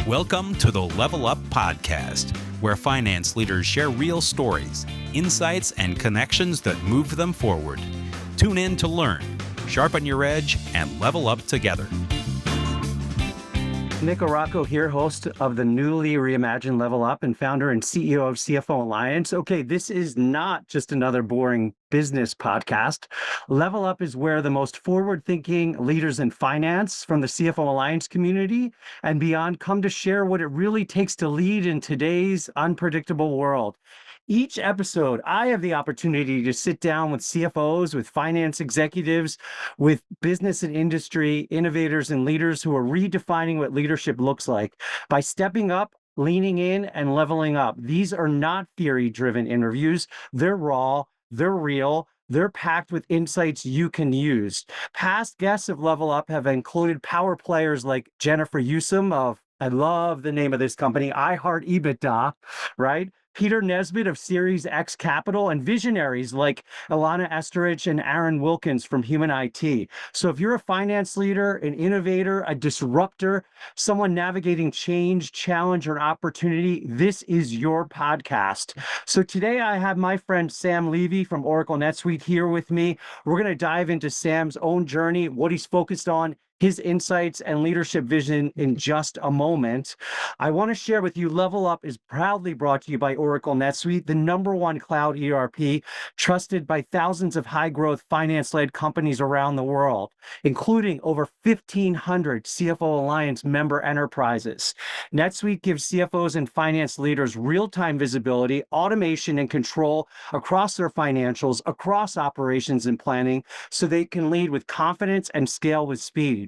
Welcome to the Level Up Podcast, where finance leaders share real stories, insights, and connections that move them forward. Tune in to learn, sharpen your edge, and level up together. Nick Oracle here, host of the newly reimagined Level Up and founder and CEO of CFO Alliance. Okay, this is not just another boring business podcast. Level Up is where the most forward-thinking leaders in finance from the CFO Alliance community and beyond come to share what it really takes to lead in today's unpredictable world. Each episode, I have the opportunity to sit down with CFOs, with finance executives, with business and industry innovators and leaders who are redefining what leadership looks like by stepping up, leaning in, and leveling up. These are not theory-driven interviews. They're raw, they're real, they're packed with insights you can use. Past guests of Level Up have included power players like Jennifer Usum of, I love the name of this company, I Heart EBITDA, right? Peter Nesbitt of Series X Capital, and visionaries like Ilana Esterich and Aaron Wilkins from Human IT. So if you're a finance leader, an innovator, a disruptor, someone navigating change, challenge, or opportunity, this is your podcast. So today I have my friend Sam Levy from Oracle NetSuite here with me. We're going to dive into Sam's own journey, what he's focused on, his insights and leadership vision in just a moment. I want to share with you, Level Up is proudly brought to you by Oracle NetSuite, the #1 cloud ERP, trusted by thousands of high-growth finance-led companies around the world, including over 1,500 CFO Alliance member enterprises. NetSuite gives CFOs and finance leaders real-time visibility, automation, and control across their financials, across operations and planning, so they can lead with confidence and scale with speed.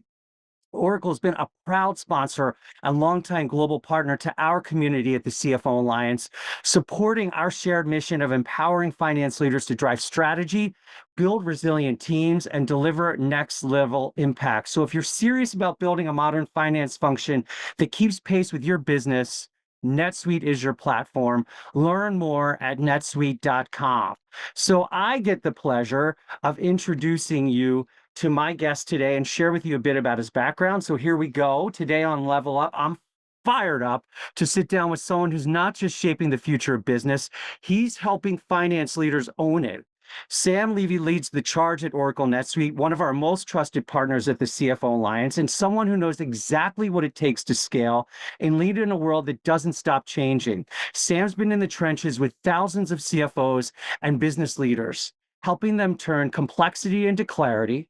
Oracle has been a proud sponsor and longtime global partner to our community at the CFO Alliance, supporting our shared mission of empowering finance leaders to drive strategy, build resilient teams, and deliver next-level impact. So if you're serious about building a modern finance function that keeps pace with your business, NetSuite is your platform. Learn more at netsuite.com. So I get the pleasure of introducing you to my guest today and share with you a bit about his background. So here we go. Today on Level Up, I'm fired up to sit down with someone who's not just shaping the future of business, he's helping finance leaders own it. Sam Levy leads the charge at Oracle NetSuite, one of our most trusted partners at the CFO Alliance, and someone who knows exactly what it takes to scale and lead in a world that doesn't stop changing. Sam's been in the trenches with thousands of CFOs and business leaders, helping them turn complexity into clarity,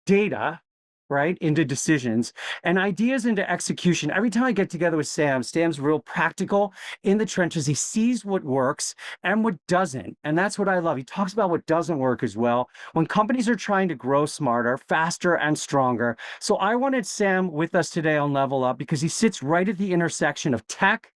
data, right, into decisions, and ideas into execution. Every time I get together with Sam, Sam's real practical in the trenches. He sees what works and what doesn't. And that's what I love. He talks about what doesn't work as well when companies are trying to grow smarter, faster, and stronger. So I wanted Sam with us today on Level Up because he sits right at the intersection of tech,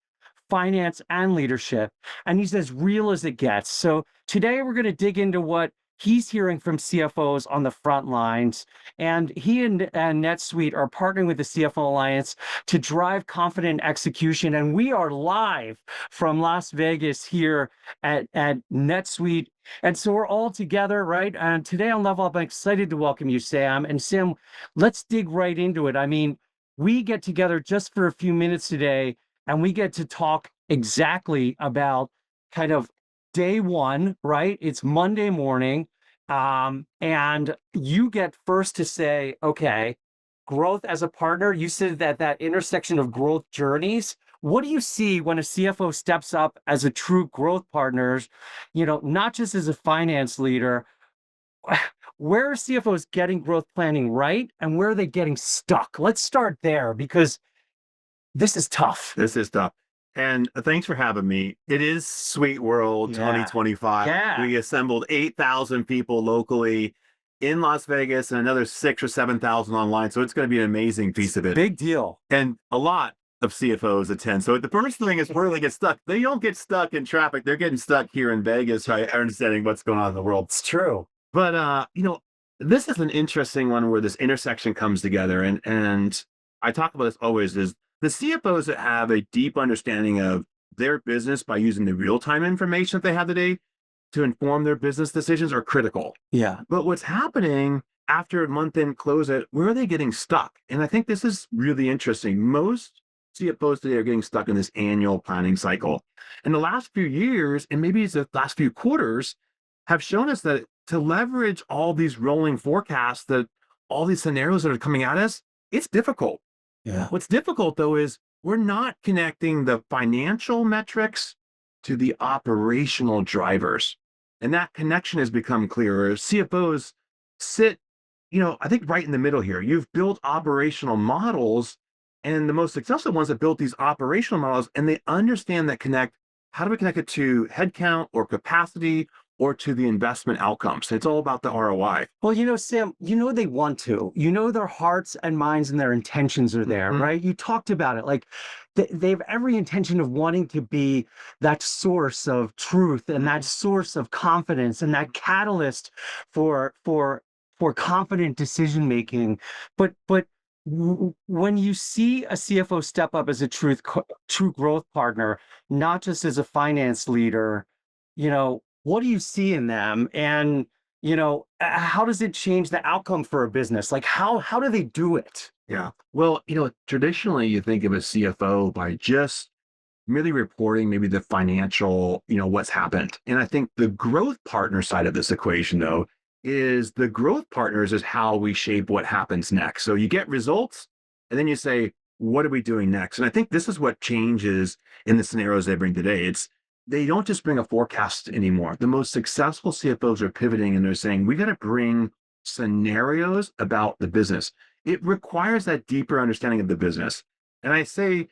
finance, and leadership. And he's as real as it gets. So today we're going to dig into what he's hearing from CFOs on the front lines, and he and NetSuite are partnering with the CFO Alliance to drive confident execution. And we are live from Las Vegas here at NetSuite. And so we're all together, right? And today on Level Up, I'm excited to welcome you, Sam. And Sam, let's dig right into it. I mean, we get together just for a few minutes today, and we get to talk exactly about kind of day one, right? It's Monday morning. And you get first to say, okay, growth as a partner. You said that intersection of growth journeys. What do you see when a CFO steps up as a true growth partner, not just as a finance leader? Where are CFOs getting growth planning right? And where are they getting stuck? Let's start there because this is tough. This is tough. And thanks for having me. It is Sweet World 2025. Yeah. We assembled 8,000 people locally in Las Vegas and another 6,000 or 7,000 online. So it's going to be an amazing piece of it. Big deal. And a lot of CFOs attend. So the first thing is where they get stuck. They don't get stuck in traffic. They're getting stuck here in Vegas, right? Understanding what's going on in the world. It's true. But, this is an interesting one where this intersection comes together. And I talk about this always is the CFOs that have a deep understanding of their business by using the real-time information that they have today to inform their business decisions are critical. Yeah. But what's happening after a month-end close, where are they getting stuck? And I think this is really interesting. Most CFOs today are getting stuck in this annual planning cycle. And the last few years, and maybe it's the last few quarters, have shown us that to leverage all these rolling forecasts, that all these scenarios that are coming at us, it's difficult. Yeah. What's difficult though is we're not connecting the financial metrics to the operational drivers. And that connection has become clearer. CFOs sit, I think right in the middle here. You've built operational models, and the most successful ones have built these operational models, and they understand that how do we connect it to headcount or capacity or to the investment outcomes? It's all about the ROI. Well, Sam, they want to. Their hearts and minds and their intentions are there, Mhm. right? You talked about it. Like they have every intention of wanting to be that source of truth and that source of confidence and that catalyst for confident decision making. But when you see a CFO step up as a true growth partner, not just as a finance leader, what do you see in them? And how does it change the outcome for a business? Like how do they do it? Yeah. Well, traditionally you think of a CFO by just merely reporting maybe the financial, what's happened. And I think the growth partner side of this equation, though, is the growth partners is how we shape what happens next. So you get results, and then you say, what are we doing next? And I think this is what changes in the scenarios they bring today. They don't just bring a forecast anymore. The most successful CFOs are pivoting and they're saying, we got to bring scenarios about the business. It requires that deeper understanding of the business. And I say,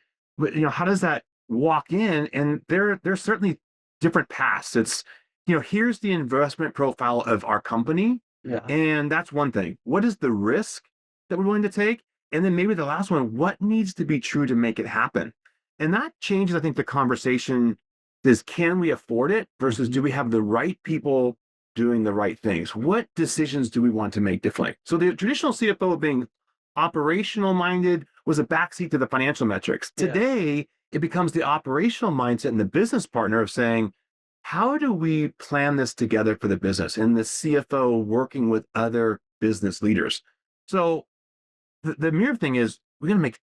how does that walk in? And there's certainly different paths. It's, here's the investment profile of our company. Yeah. And that's one thing. What is the risk that we're willing to take? And then maybe the last one, what needs to be true to make it happen? And that changes, I think, the conversation is, can we afford it versus do we have the right people doing the right things? What decisions do we want to make differently? So the traditional CFO being operational minded was a backseat to the financial metrics. Yeah. Today, it becomes the operational mindset and the business partner of saying, how do we plan this together for the business? And the CFO working with other business leaders. So the mere thing is, we're going to make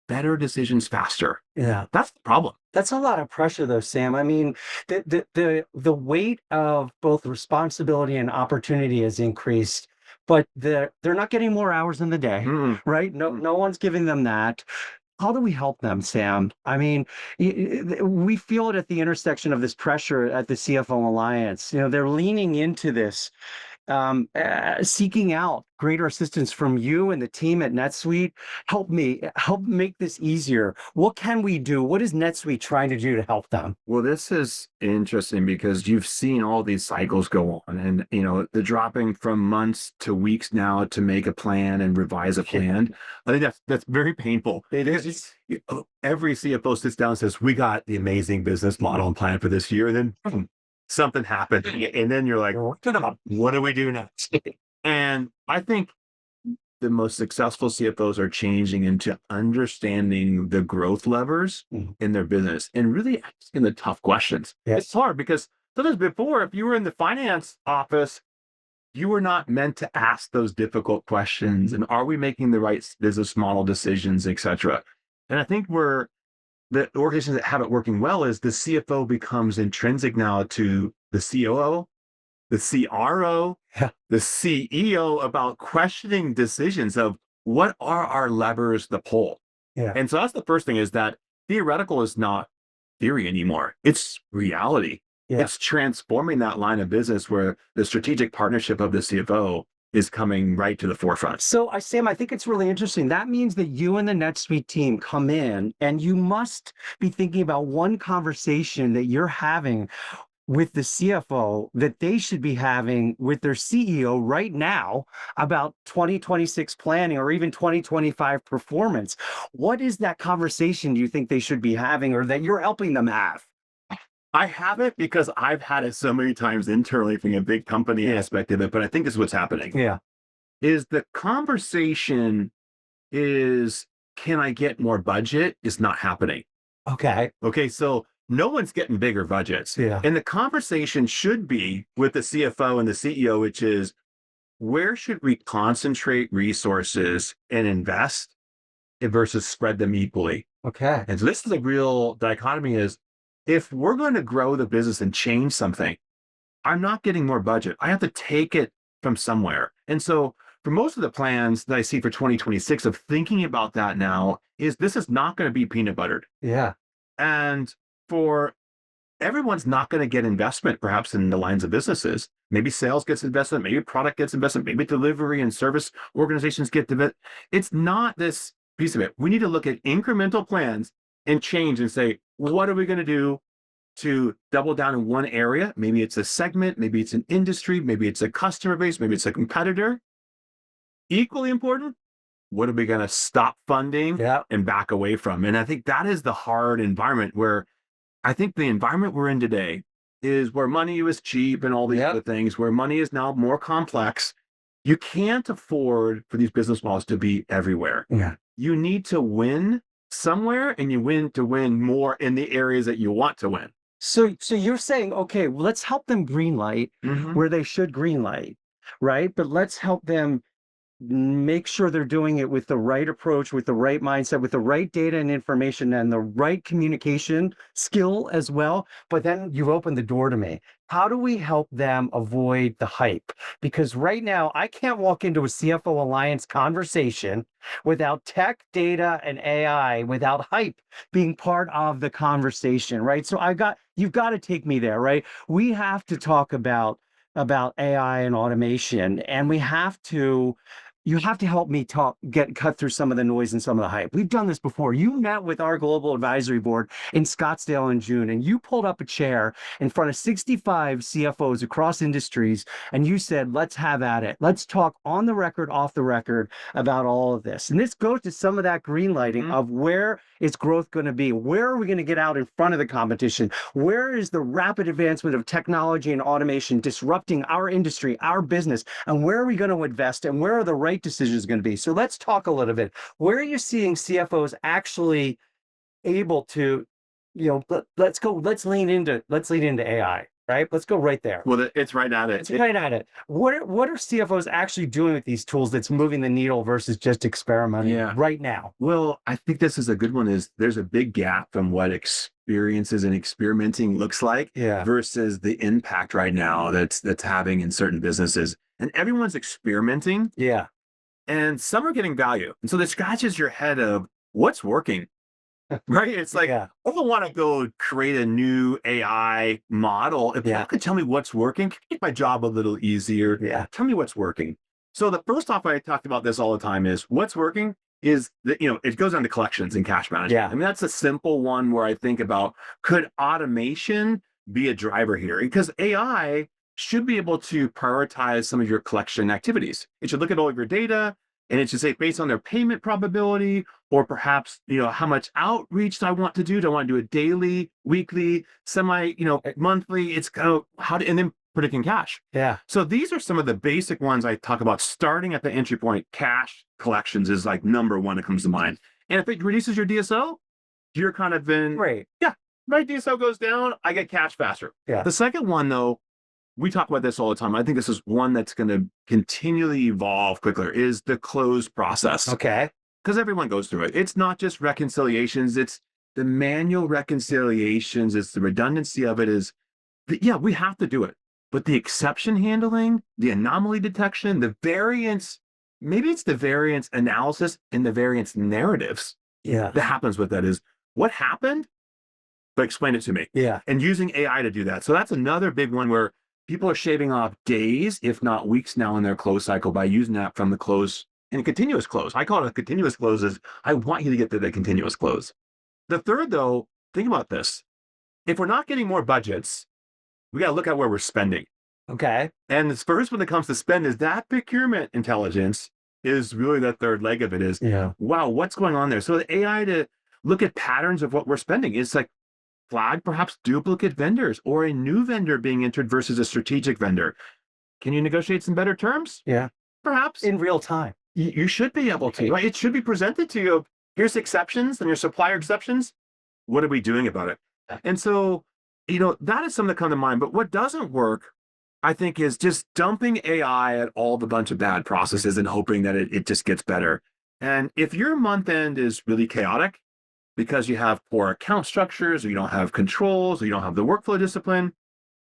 better decisions faster. Yeah. That's the problem. That's a lot of pressure though, Sam. I mean, the weight of both responsibility and opportunity has increased, but they're not getting more hours in the day, right? No one's giving them that. How do we help them, Sam? I mean, we feel it at the intersection of this pressure at the CFO Alliance. They're leaning into this, seeking out greater assistance from you and the team at NetSuite. Help make this easier. What can we do? What is NetSuite trying to do to help them? Well, this is interesting because you've seen all these cycles go on, and the dropping from months to weeks now to make a plan and revise a plan. I think that's very painful. It is. Every CFO sits down and says, we got the amazing business model and plan for this year, and then boom, something happened. And then you're like, what do we do next? And I think the most successful CFOs are changing into understanding the growth levers in their business and really asking the tough questions. Yes. It's hard because sometimes before, if you were in the finance office, you were not meant to ask those difficult questions. And are we making the right business model decisions, et cetera? And I think the organizations that have it working well is the CFO becomes intrinsic now to the COO, the CRO, the CEO about questioning decisions of what are our levers to pull. Yeah. And so that's the first thing, is that theoretical is not theory anymore. It's reality. Yeah. It's transforming that line of business where the strategic partnership of the CFO is coming right to the forefront. So, Sam, I think it's really interesting. That means that you and the NetSuite team come in and you must be thinking about one conversation that you're having with the CFO that they should be having with their CEO right now about 2026 planning or even 2025 performance. What is that conversation you think they should be having or that you're helping them have? I haven't, because I've had it so many times internally from a big company aspect of it, but I think this is what's happening. Yeah. Is the conversation is, can I get more budget, is not happening. Okay. Okay, so no one's getting bigger budgets. Yeah. And the conversation should be with the CFO and the CEO, which is, where should we concentrate resources and invest versus spread them equally? Okay. And so this is a real dichotomy is if we're going to grow the business and change something, I'm not getting more budget. I have to take it from somewhere. And so for most of the plans that I see for 2026 of thinking about that now is this is not going to be peanut buttered. Yeah. And for everyone's not going to get investment, perhaps in the lines of businesses. Maybe sales gets investment, maybe product gets investment, maybe delivery and service organizations get the. It's not this piece of it. We need to look at incremental plans and change and say, what are we going to do to double down in one area? Maybe it's a segment, maybe it's an industry, maybe it's a customer base, maybe it's a competitor. Equally important, what are we going to stop funding and back away from? And I think that is the hard environment where I think the environment we're in today is where money was cheap and all these other things, where money is now more complex. You can't afford for these business models to be everywhere. Yeah. You need to win somewhere and you win to win more in the areas that you want to win. So you're saying, okay, well, let's help them green light where they should green light, right? But let's help them make sure they're doing it with the right approach, with the right mindset, with the right data and information and the right communication skill as well. But then you've opened the door to me. How do we help them avoid the hype? Because right now I can't walk into a CFO Alliance conversation without tech, data, and AI, without hype being part of the conversation, right? So you've got to take me there, right? We have to talk about AI and automation, and you have to help me cut through some of the noise and some of the hype. We've done this before. You met with our global advisory board in Scottsdale in June, and you pulled up a chair in front of 65 CFOs across industries, and you said, let's have at it. Let's talk on the record, off the record about all of this. And this goes to some of that green lighting of where is growth going to be? Where are we going to get out in front of the competition? Where is the rapid advancement of technology and automation disrupting our industry, our business? And where are we going to invest? And where are the right decisions going to be? So let's talk a little bit. Where are you seeing CFOs actually able to, let's lean into AI, right? Let's go right there. Well, it's right at it. It's right at it. What are CFOs actually doing with these tools that's moving the needle versus just experimenting right now? Well, I think this is a good one is there's a big gap from what experiences and experimenting looks like versus the impact right now that's having in certain businesses. And everyone's experimenting. Yeah. And some are getting value. And so that scratches your head of what's working, right? It's like, I don't want to go create a new AI model. If you could tell me what's working, make my job a little easier. Yeah. Tell me what's working. So the first off, I talked about this all the time is what's working is that, it goes down to collections and cash management. Yeah. I mean, that's a simple one where I think about, could automation be a driver here? Because AI should be able to prioritize some of your collection activities. It should look at all of your data and it should say based on their payment probability or perhaps, how much outreach do I want to do? Do I want to do it daily, weekly, semi, monthly? It's kind of and then put it in cash. Yeah. So these are some of the basic ones I talk about starting at the entry point. Cash collections is like number one that comes to mind. And if it reduces your DSO, you're kind of in, Great. Yeah, my DSO goes down, I get cash faster. Yeah. The second one though, we talk about this all the time. I think this is one that's going to continually evolve quicker is the close process. Okay. Because everyone goes through it. It's not just reconciliations. It's the manual reconciliations. It's the redundancy of it we have to do it. But the exception handling, the anomaly detection, the variance, maybe it's the variance analysis and the variance narratives that happens with that is what happened, but explain it to me. Yeah. And using AI to do that. So that's another big one where people are shaving off days, if not weeks now in their close cycle by using that from the close and continuous close. I call it a continuous close is I want you to get to the continuous close. The third though, think about this. If we're not getting more budgets, we got to look at where we're spending. Okay. And the first when it comes to spend is that procurement intelligence is really the third leg of it is, wow, what's going on there? So the AI to look at patterns of what we're spending. It's like flag perhaps duplicate vendors or a new vendor being entered versus a strategic vendor. Can you negotiate some better terms? Yeah. Perhaps. In real time. You should be able to, right? It should be presented to you. Here's exceptions and your supplier exceptions. What are we doing about it? And so, that is something that come to mind. But what doesn't work, I think, is just dumping AI at all the bunch of bad processes and hoping that it just gets better. And if your month end is really chaotic, because you have poor account structures, or you don't have controls, or you don't have the workflow discipline,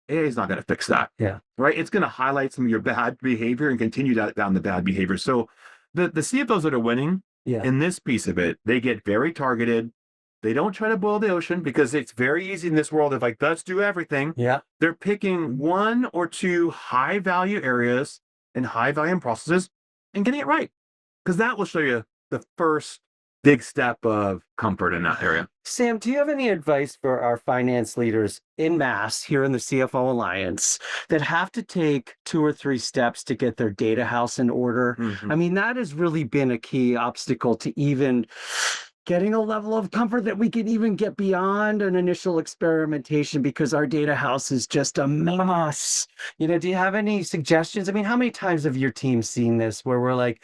AI is not going to fix that. Yeah. Right? It's going to highlight some of your bad behavior and continue down the bad behavior. So the CFOs that are winning in this piece of it, they get very targeted. They don't try to boil the ocean because it's very easy in this world of like, let's do everything. Yeah. They're picking one or two high value areas and high volume processes and getting it right. Because that will show you the first big step of comfort in that area. Sam, do you have any advice for our finance leaders in mass here in the CFO Alliance that have to take 2 or 3 steps to get their data house in order? Mhm. I mean, that has really been a key obstacle to even getting a level of comfort that we can even get beyond an initial experimentation because our data house is just a mess. Do you have any suggestions? I mean, how many times have your team seen this where we're like,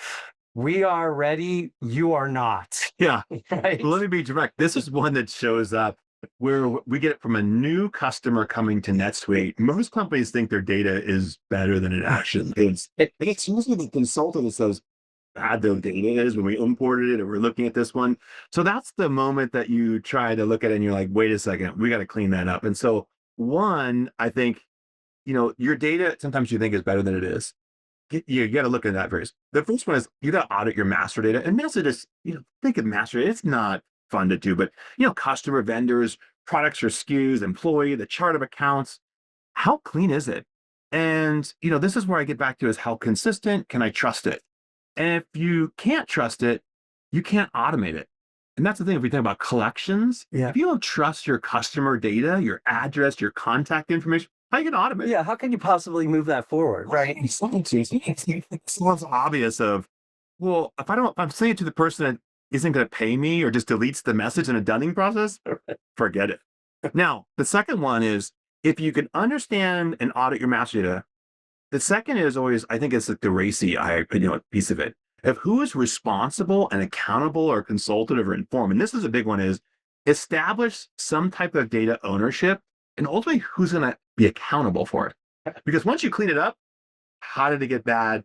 we are ready, you are not? Yeah. Right? Well, let me be direct. This is one that shows up where we get it from a new customer coming to NetSuite. Most companies think their data is better than it actually is. It's usually the consultant that says, bad the data is when we imported it, and we're looking at this one. So that's the moment that you try to look at it and you're like, wait a second, we got to clean that up. And so one, I think, your data, sometimes you think is better than it is. You got to look at that first. The first one is you got to audit your master data. And master data, think of master data. It's not fun to do, but customer, vendors, products or SKUs, employee, the chart of accounts. How clean is it? And this is where I get back to is how consistent can I trust it? And if you can't trust it, you can't automate it. And that's the thing. If we think about collections, if you don't trust your customer data, your address, your contact information, how you can automate it? Yeah, how can you possibly move that forward? Right. It's obvious of, well, if I'm saying it to the person that isn't going to pay me or just deletes the message in a dunning process, forget it. Now, the second one is if you can understand and audit your master data. The second is always, I think it's like the racy piece of it, of who is responsible and accountable or consultative or informed. And this is a big one, is establish some type of data ownership and ultimately who's going to be accountable for it. Because once you clean it up, how did it get bad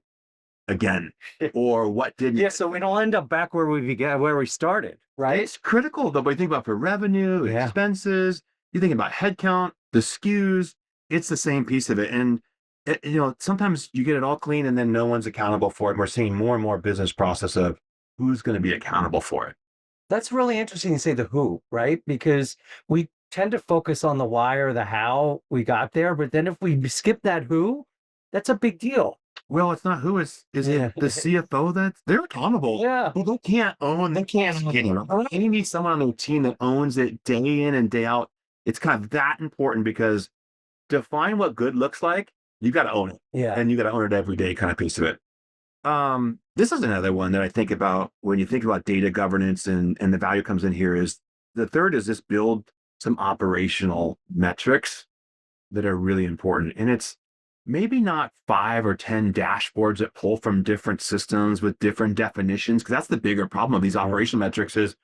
again? Or what didn't? Yeah, so we don't end up back where we started, right? It's critical though, but you think about for revenue, expenses, you think about headcount, the SKUs, it's the same piece of it. And sometimes you get it all clean and then no one's accountable for it. And we're seeing more and more business process of who's going to be accountable for it. That's really interesting to say the who, right? Because we tend to focus on the why or the how we got there. But then if we skip that who, that's a big deal. Well, it's not who, is it the CFO they're accountable? Yeah. Well, they can't own it. You need someone on their team that owns it day in and day out. It's kind of that important because define what good looks like. You got to own it. Yeah. And you got to own it every day kind of piece of it. This is another one that I think about when you think about data governance and the value comes in here is the third is just build some operational metrics that are really important. And it's maybe not 5 or 10 dashboards that pull from different systems with different definitions, because that's the bigger problem of these operational metrics is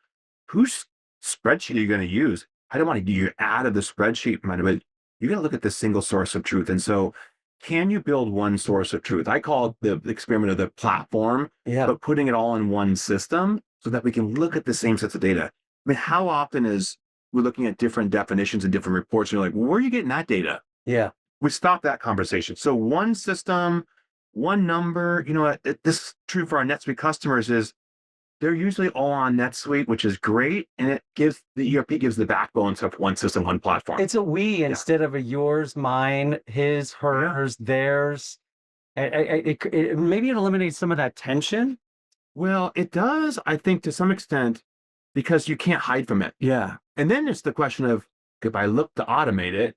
whose spreadsheet are you going to use? I don't want to do your ad of the spreadsheet, but you're going to look at the single source of truth. And so can you build one source of truth? I call it the experiment of the platform, but putting it all in one system so that we can look at the same sets of data. I mean, how often is we're looking at different definitions and different reports and you're like, well, where are you getting that data? Yeah. We stop that conversation. So one system, one number, this is true for our NetSuite customers is they're usually all on NetSuite, which is great. And it gives the ERP gives the backbone to one system, one platform. It's a we instead of a yours, mine, his, hers, theirs. Maybe it eliminates some of that tension. Well, it does, I think, to some extent, because you can't hide from it. Yeah. And then it's the question of, if I look to automate it,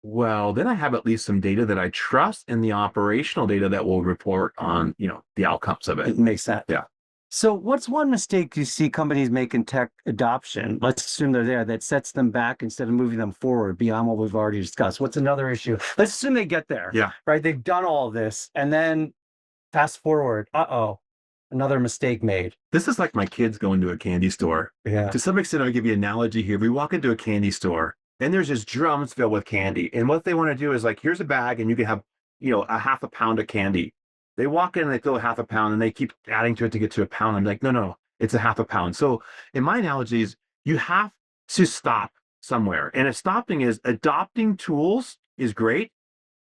well, then I have at least some data that I trust and the operational data that will report on, the outcomes of it. It makes sense. Yeah. So what's one mistake you see companies make in tech adoption? Let's assume they're there, that sets them back instead of moving them forward beyond what we've already discussed. What's another issue? Let's assume they get there. Yeah. Right. They've done all of this and then fast forward. Another mistake made. This is like my kids going to a candy store. Yeah. To some extent, I'll give you an analogy here. We walk into a candy store and there's just drums filled with candy. And what they want to do is like, here's a bag and you can have, a half a pound of candy. They walk in and they fill a half a pound and they keep adding to it to get to a pound. I'm like, no. it's a half a pound. So in my analogies, you have to stop somewhere. And if stopping is adopting tools is great,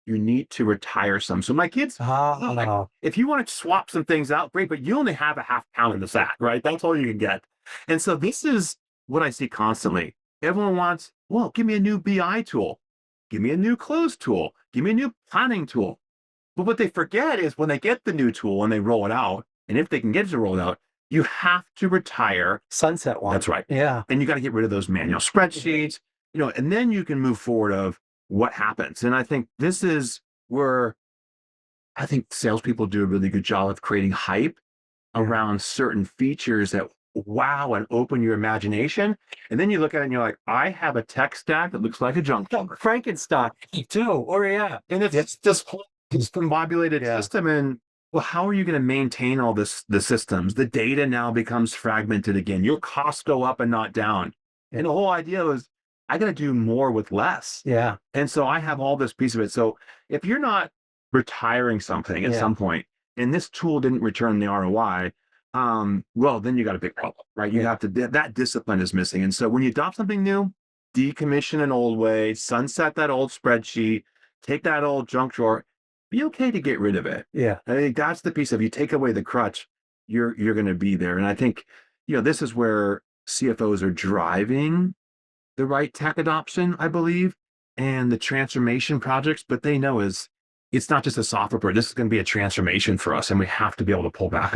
you need to retire some. So my kids, if you want to swap some things out, great, but you only have a half pound in the sack, right? That's all you can get. And so this is what I see constantly. Everyone wants, well, give me a new BI tool. Give me a new close tool. Give me a new planning tool. But what they forget is when they get the new tool and they roll it out, and if they can get it to roll it out, you have to retire. Sunset one. That's right. Yeah. And you got to get rid of those manual spreadsheets, and then you can move forward of what happens. And I think this is where I think salespeople do a really good job of creating hype around certain features that wow and open your imagination. And then you look at it and you're like, I have a tech stack that looks like a junk jar. Frankenstein too. Or yeah. And it's just discombobulated system. And well, how are you going to maintain all the systems? The data now becomes fragmented again. Your costs go up and not down. And the whole idea was, I got to do more with less. Yeah. And so I have all this piece of it. So if you're not retiring something at some point, and this tool didn't return the ROI, well, then you got a big problem, right? You have to, that discipline is missing. And so when you adopt something new, decommission an old way, sunset that old spreadsheet, take that old junk drawer, be okay to get rid of it. Yeah. I think that's the piece of, you take away the crutch, you're going to be there. And I think, this is where CFOs are driving the right tech adoption, I believe, and the transformation projects, but they know it's not just a software project. This is going to be a transformation for us, and we have to be able to pull back.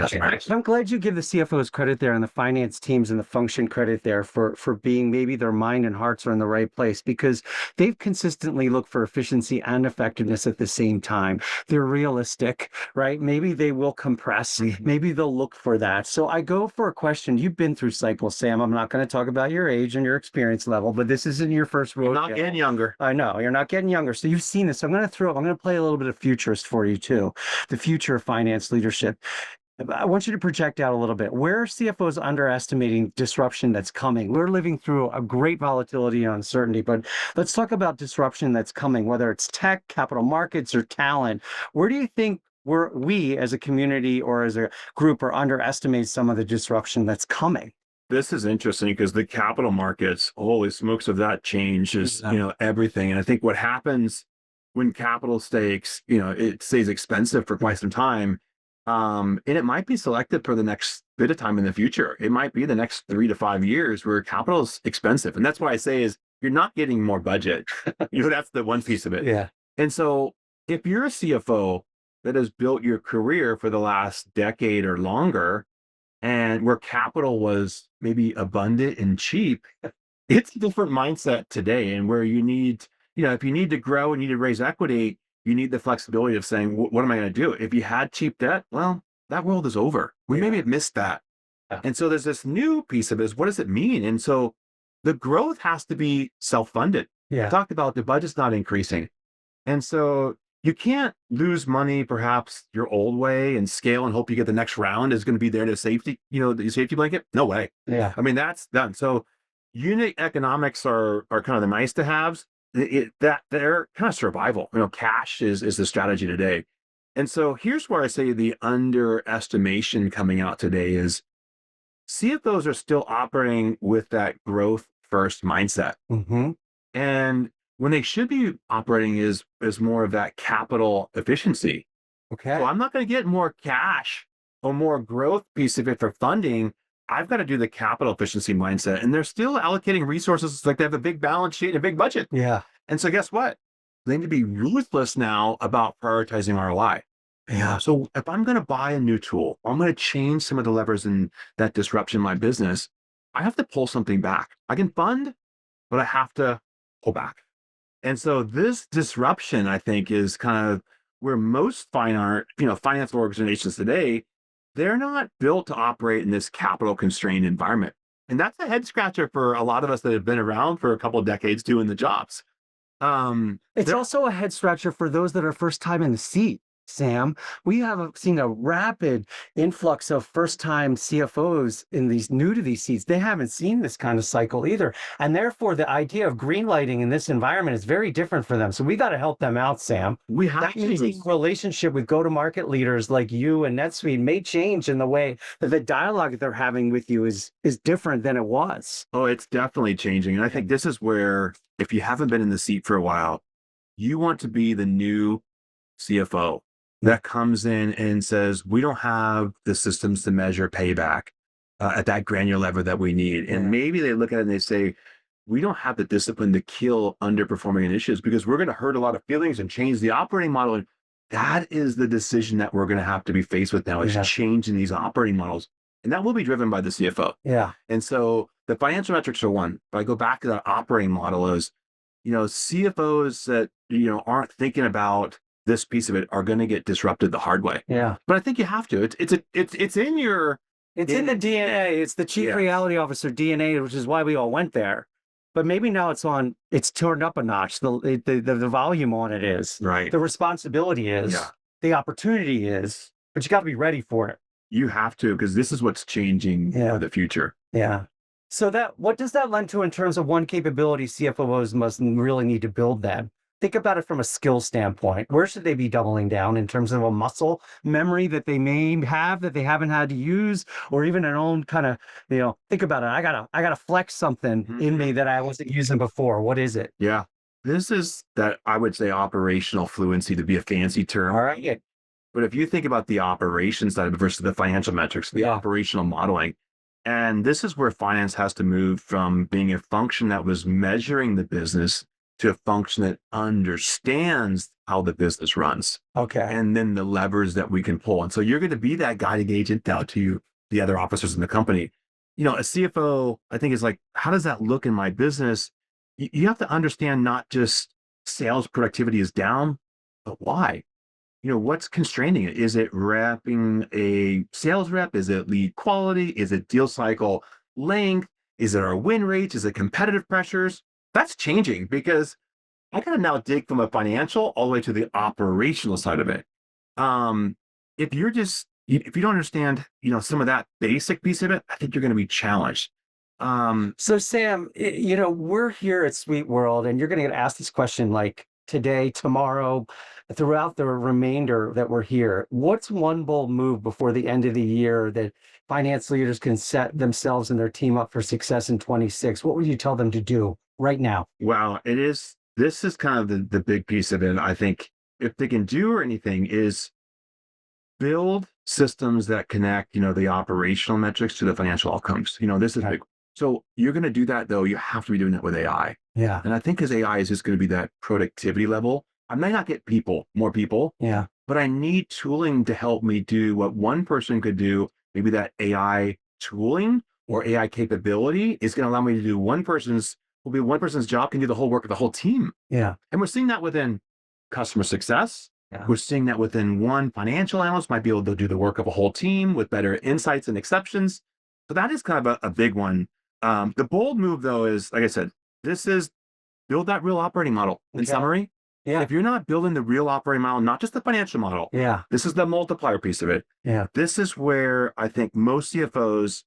I'm glad you give the CFOs credit there and the finance teams and the function credit there for being maybe their mind and hearts are in the right place, because they've consistently looked for efficiency and effectiveness at the same time. They're realistic, right? Maybe they will compress. Maybe they'll look for that. So I go for a question. You've been through cycles, Sam. I'm not going to talk about your age and your experience level, but this isn't your first rodeo. You're not getting younger. I know you're not getting younger. So you've seen this. I'm going to play a little bit of futurist for you too. The future of finance leadership. I want you to project out a little bit. Where are CFOs underestimating disruption that's coming? We're living through a great volatility and uncertainty, but let's talk about disruption that's coming, whether it's tech, capital markets, or talent. Where do you think we as a community or as a group are underestimating some of the disruption that's coming? This is interesting because the capital markets, holy smokes, of that change is, everything. And I think what happens when capital stakes, it stays expensive for quite some time. And it might be selected for the next bit of time in the future. It might be the next 3 to 5 years where capital is expensive. And that's what I say is you're not getting more budget. That's the one piece of it. Yeah. And so if you're a CFO that has built your career for the last decade or longer, and where capital was maybe abundant and cheap, it's a different mindset today. And where you need, if you need to grow and you need to raise equity, you need the flexibility of saying, what am I going to do? If you had cheap debt, well, that world is over. We maybe have missed that. Yeah. And so there's this new piece of it is, what does it mean? And so the growth has to be self-funded. Yeah. I talked about the budget's not increasing. And so you can't lose money, perhaps your old way, and scale and hope you get the next round is going to be there to safety, the safety blanket. No way. Yeah. I mean, that's done. So unit economics are kind of the nice to haves. That they're kind of survival. Cash is the strategy today. And so here's where I say the underestimation coming out today is CFOs are still operating with that growth first mindset. Mm-hmm. And when they should be operating is more of that capital efficiency. Okay. So I'm not going to get more cash or more growth piece of it for funding. I've got to do the capital efficiency mindset. And they're still allocating resources like they have a big balance sheet and a big budget. Yeah. And so guess what? They need to be ruthless now about prioritizing ROI. Yeah. So if I'm going to buy a new tool, I'm going to change some of the levers in that disruption in my business, I have to pull something back. I can fund, but I have to pull back. And so this disruption, I think, is kind of where most finance organizations today, they're not built to operate in this capital constrained environment. And that's a head scratcher for a lot of us that have been around for a couple of decades doing the jobs. It's also a head scratcher for those that are first time in the seat. Sam, we have seen a rapid influx of first-time CFOs in these new to these seats. They haven't seen this kind of cycle either. And therefore, the idea of greenlighting in this environment is very different for them. So we got to help them out, Sam. We have That means relationship with go-to-market leaders like you and NetSuite may change in the way that the dialogue that they're having with you is different than it was. Oh, it's definitely changing. And I think this is where, if you haven't been in the seat for a while, you want to be the new CFO that comes in and says, we don't have the systems to measure payback at that granular level that we need. And maybe they look at it and they say, we don't have the discipline to kill underperforming initiatives because we're going to hurt a lot of feelings and change the operating model. And that is the decision that we're going to have to be faced with now, is changing these operating models. And that will be driven by the CFO. Yeah. And so the financial metrics are one, but I go back to that operating model is, CFOs that, aren't thinking about this piece of it are going to get disrupted the hard way. Yeah. But I think you have to. It's in your... It's in the DNA. It's the chief reality officer DNA, which is why we all went there. But maybe now it's turned up a notch. The volume on it is. Right. The responsibility is. The opportunity is. But you got to be ready for it. You have to, because this is what's changing for the future. Yeah. So what does that lend to in terms of one capability CFOs must really need to build then? Think about it from a skill standpoint. Where should they be doubling down in terms of a muscle memory that they may have that they haven't had to use, or even an own kind of, think about it. I gotta flex something in me that I wasn't using before. What is it? Yeah. This is that, I would say, operational fluency, to be a fancy term. All right. But if you think about the operations side of it versus the financial metrics, the operational modeling, and this is where finance has to move from being a function that was measuring the business to a function that understands how the business runs. Okay. And then the levers that we can pull. And so you're going to be that guiding agent out to the other officers in the company. A CFO, I think, is like, how does that look in my business? You have to understand not just sales productivity is down, but why? What's constraining it? Is it wrapping a sales rep? Is it lead quality? Is it deal cycle length? Is it our win rates? Is it competitive pressures? That's changing because I got to now dig from a financial all the way to the operational side of it. If you don't understand, some of that basic piece of it, I think you're going to be challenged. So Sam, we're here at Sweet World, and you're going to get asked this question like today, tomorrow, throughout the remainder that we're here. What's one bold move before the end of the year that finance leaders can set themselves and their team up for success in 26? What would you tell them to do right now? Wow, this is kind of the big piece of it. I think if they can do anything is build systems that connect, the operational metrics to the financial outcomes. This is big. So you're going to do that, though. You have to be doing it with AI. Yeah. And I think as AI is just going to be that productivity level, I may not get more people. Yeah. But I need tooling to help me do what one person could do. Maybe that AI tooling or AI capability is going to allow me to do one person's job can do the whole work of the whole team. Yeah. And we're seeing that within customer success. Yeah. We're seeing that within one financial analyst might be able to do the work of a whole team with better insights and exceptions. So that is kind of a big one. The bold move, though, is, like I said, this is build that real operating model. In summary, if you're not building the real operating model, not just the financial model, this is the multiplier piece of it. Yeah. This is where I think most CFOs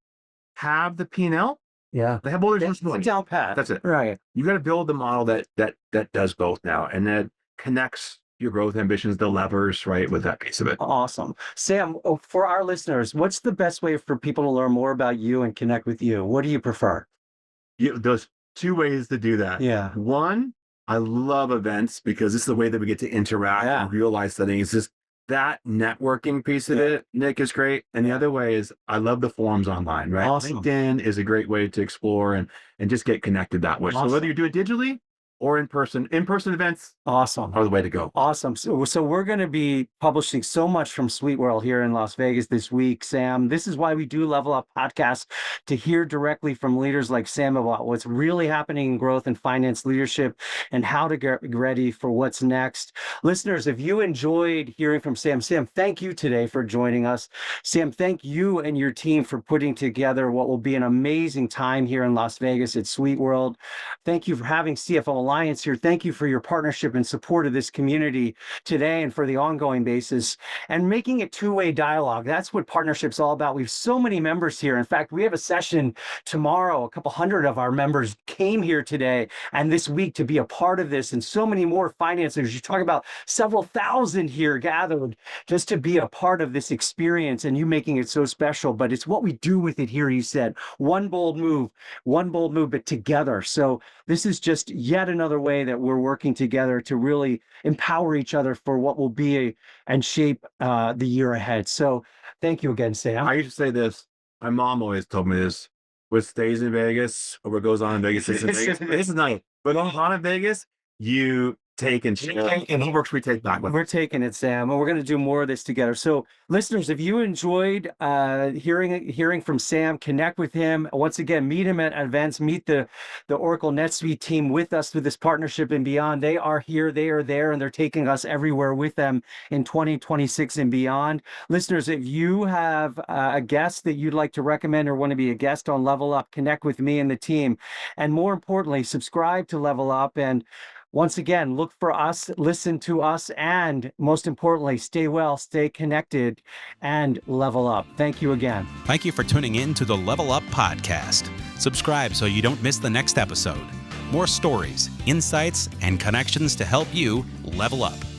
have the P&L. Yeah. They have all their responsibility. Down pat. That's it. Right. You got to build the model that does both now, and that connects your growth ambitions, the levers, right, with that piece of it. Awesome. Sam, for our listeners, what's the best way for people to learn more about you and connect with you? What do you prefer? There's two ways to do that. Yeah. One, I love events because this is the way that we get to interact and realize things. Just that networking piece of it, Nick, is great. And the other way is I love the forums online, right? Awesome. LinkedIn is a great way to explore and just get connected that way. Awesome. So whether you do it digitally or in person events are the way to go. Awesome. So we're going to be publishing so much from Sweet World here in Las Vegas this week, Sam. This is why we do Level Up podcasts, to hear directly from leaders like Sam about what's really happening in growth and finance leadership and how to get ready for what's next. Listeners, if you enjoyed hearing from Sam, thank you today for joining us. Sam, thank you and your team for putting together what will be an amazing time here in Las Vegas at Sweet World. Thank you for having CFO Alliance Alliance here. Thank you for your partnership and support of this community today and for the ongoing basis and making it two-way dialogue. That's what partnership's all about. We have so many members here. In fact, we have a session tomorrow. A couple hundred of our members came here today and this week to be a part of this, and so many more financiers. You talk about several thousand here gathered just to be a part of this experience, and you making it so special. But it's what we do with it here, he said. One bold move, but together. So this is just yet another way that we're working together to really empower each other for what will be and shape the year ahead. So thank you again, Sam. I used to say this. My mom always told me this. What stays in Vegas or what goes on in Vegas is in Vegas. This is nice. What goes on in Vegas, you take and share, and homeworks we take back with. We're taking it, Sam, and we're going to do more of this together. So, listeners, if you enjoyed hearing from Sam, connect with him. Once again, meet him at events, meet the Oracle NetSuite team with us through this partnership and beyond. They are here, they are there, and they're taking us everywhere with them in 2026 and beyond. Listeners, if you have a guest that you'd like to recommend or want to be a guest on Level Up, connect with me and the team. And more importantly, subscribe to Level Up. And once again, look for us, listen to us, and most importantly, stay well, stay connected, and level up. Thank you again. Thank you for tuning in to the Level Up podcast. Subscribe so you don't miss the next episode. More stories, insights, and connections to help you level up.